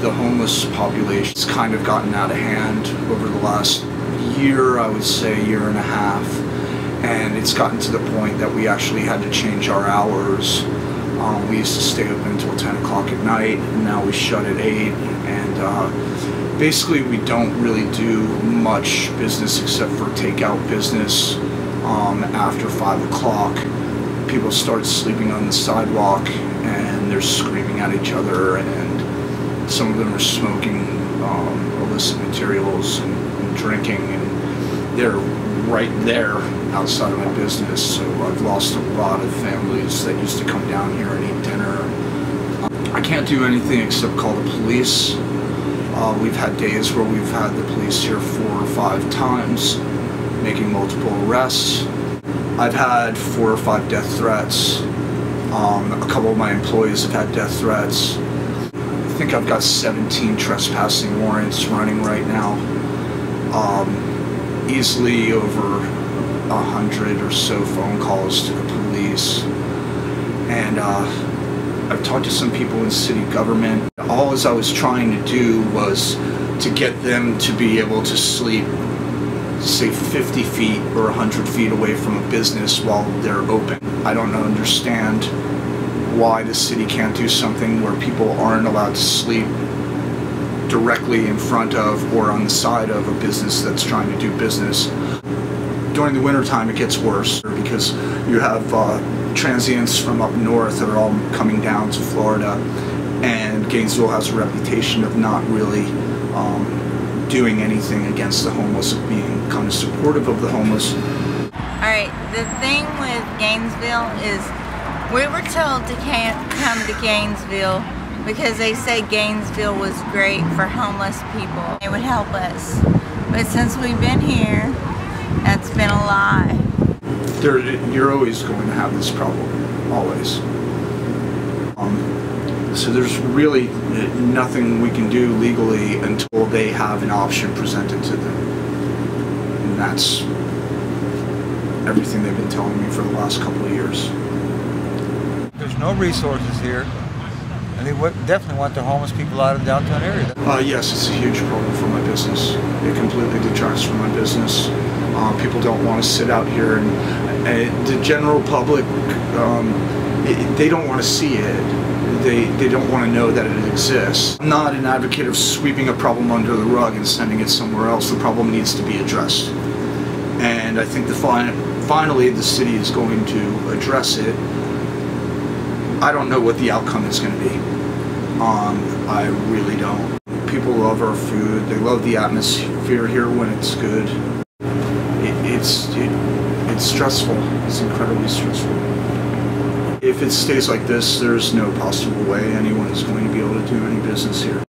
the homeless population's kind of gotten out of hand over the last year, I would say year and a half, and it's gotten to the point that we actually had to change our hours. We used to stay open until 10 o'clock at night, and now we shut at 8, and basically we don't really do much business except for takeout business after 5 o'clock. People start sleeping on the sidewalk and they're screaming at each other, and some of them are smoking illicit materials and drinking, and they're right there outside of my business. So I've lost a lot of families that used to come down here and eat dinner. I can't do anything except call the police. We've had days where we've had the police here 4 or 5 times, making multiple arrests. I've had 4 or 5 death threats. A couple of my employees have had death threats. I think I've got 17 trespassing warrants running right now. Easily over 100 or so phone calls to the police. And I've talked to some people in city government. All I was trying to do was to get them to be able to sleep, say 50 feet or 100 feet away from a business while they're open. I don't understand why the city can't do something where people aren't allowed to sleep directly in front of or on the side of a business that's trying to do business. During the wintertime it gets worse because you have transients from up north that are all coming down to Florida, and Gainesville has a reputation of not really doing anything against the homeless, of being kind of supportive of the homeless. Alright, the thing with Gainesville is we were told to come to Gainesville because they said Gainesville was great for homeless people. It would help us. But since we've been here, that's been a lie. You're always going to have this problem, always. So there's really nothing we can do legally until they have an option presented to them. And that's everything they've been telling me for the last couple of years. There's no resources here, and they definitely want the homeless people out of the downtown area. Yes, it's a huge problem for my business. It completely detracts from my business. People don't want to sit out here, and the general public, they don't want to see it. They don't want to know that it exists. I'm not an advocate of sweeping a problem under the rug and sending it somewhere else. The problem needs to be addressed. And I think finally the city is going to address it. I don't know what the outcome is going to be. I really don't. People love our food. They love the atmosphere here when it's good. It's stressful. It's incredibly stressful. If it stays like this, there's no possible way anyone is going to be able to do any business here.